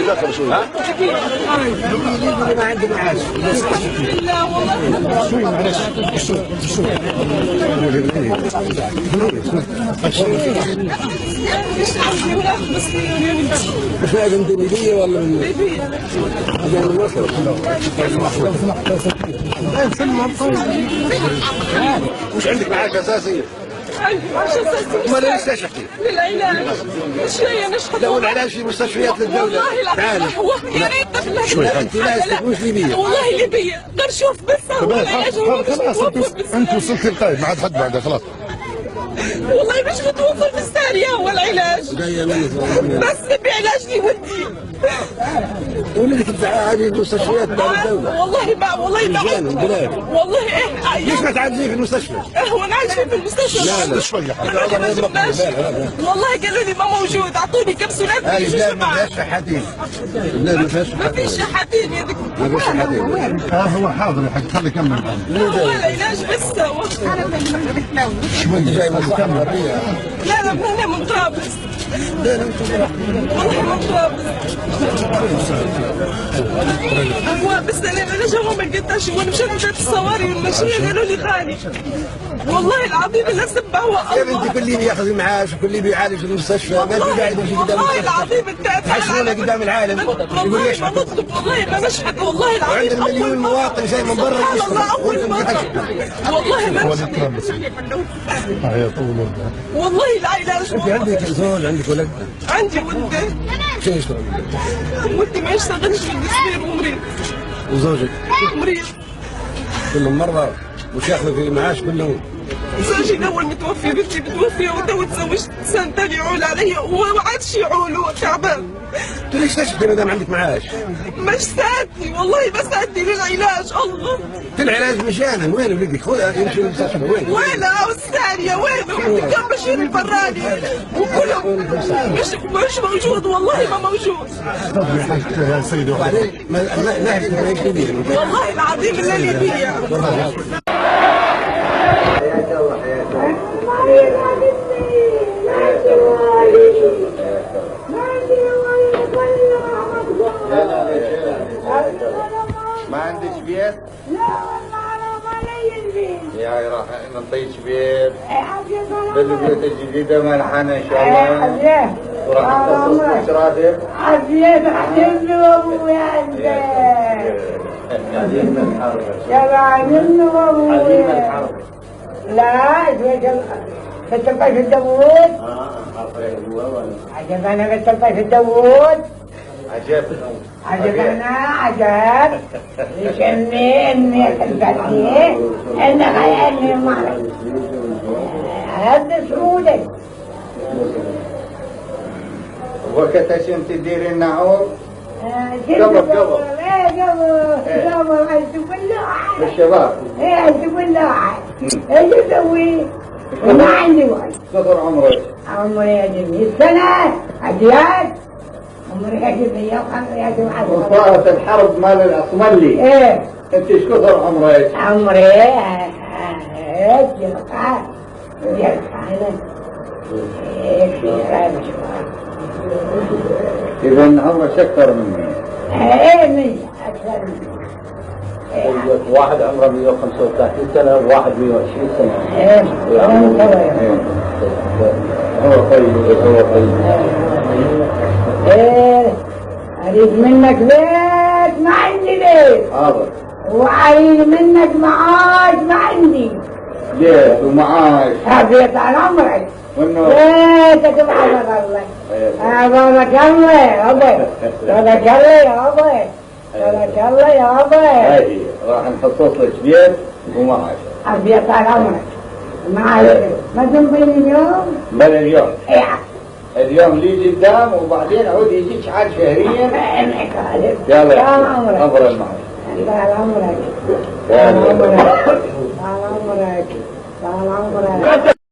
داخل شوي. ما عندي معاش. لا والله. شوي معلش. شوي. مش عارف انت ليبية ولا من ليبية؟ من مصر. مش عندك معاش اساسية؟ معاش اساسية. ما ليش تشحتي؟ للعلاج. مش هي نشحت. لو العلاج في مستشفيات الدولة. والله العظيم يا ريت بالله. شوي انت لا مش ليبية. والله ليبية. غير شوف بس هو العلاج هو خلاص انت وصلت القايد ما عاد حد بعده خلاص. والله مش متوفر في السارية هو العلاج. بس بعلاج لي ودي. ولدك تعالي المستشفيات تبع الدولة. والله ما والله ايه. ليش ما تعالجيه في المستشفى؟ هو انا عايشة في المستشفى. لا شوي يا حبيبي. والله قالوا لي ما موجود، اعطوني كبسولات. لا ما فيهاش شحاتين. لا ما فيهاش شحاتين. ما فيش شحاتين يا دكتور. ما فيش شحاتين. هو حاضر يا حاج خلي يكمل. هو العلاج بس هو. شوي جاي من كمل. لا من هنا من طرابلس. والله من طرابلس. هو بس انا جوا ما لقيتهاش وانا مشيت لقيت الصواري والماشيه قالوا لي خالي. والله العظيم اللي سبه هو الله. يا بنتي كل اللي ياخذ معاش وكل اللي بيعالج في المستشفى ما بيقعد يمشي قدام والله العظيم انت تحسونه قدام العالم يقول والله ما نطلب والله ما نشحت والله العظيم. وعندنا مليون مواطن جاي من برا اول مره والله ما والله العلاج. انت عندك زوج عندك ولد؟ عندي ولد. شو يشتغل؟ ولدي ما يشتغلش في الدسبير ومريض. وزوجك؟ مريض. كلهم مرضى وش ياخذوا في معاش كلهم؟ زوجي الاول متوفي، بنتي متوفيه وتو تزوجت سنه ثانيه يعول علي وما عادش يعول تعبان. انت ليش تشتكي ما دام عندك معاش؟ مش ساعدني والله ما ساعدني للعلاج الله. في العلاج مجانا وين ولدك؟ خذها يمشي المستشفى وين؟ وين الثانيه وين؟ كم مشين البراني وكلهم مش موجود والله ما موجود. يا سيدي وبعدين والله العظيم اللي ليبية. ما عندك بيت؟ لا والله انا ما لي البيت. يا راح نعطيك بيت. بالبيوت الجديدة ملحنة ان شاء الله. وراح نخصص لك راتب. عافية عجبني وابوي عندك. قاعدين من الحرب. يا عجبني وابوي. قاعدين من الحرب. لا كنت في الداوود. عجب انا كنت في الداوود. عجب انا عجب. ليش امي خلفتني انا غيرني المرض. هذا سعودي. وكتشم تدير النعور؟ قبل عايز كل واحد. بالشباب؟ ايه عايز كل واحد. ايش اسوي؟ وما عندي وقت. قصر عمرك؟ عمري يجي 100 سنة عديان. عمري يجي 105 وصارت الحرب مال الأصملي. ايه انت ايش كثر عمرك؟ عمري إذا عمرك أكثر مني. ايه 100 أكثر مني. واحد عمره 135 سنة وواحد 120 سنة. ايه هو طيب. ايه اريد منك بيت ما عندي بيت. حاضر. واريد منك معاش ما عندي. بيت ومعاش. بيت على عمرك. وانه بيتك بحفظ الله. بارك الله يا ابوي. بارك الله يا ابوي. بارك الله يا ابوي. هاي راح نخصص لك بيت ومعاش. بيت على عمرك. ما تنبين اليوم؟ بل اليوم. ايه اليوم لي قدام وبعدين عود يجيك عاد شهريا. يلا يا عمرك. أمر المعاش. طال عمرك. يا طال عمرك. طال عمرك. طال عمرك.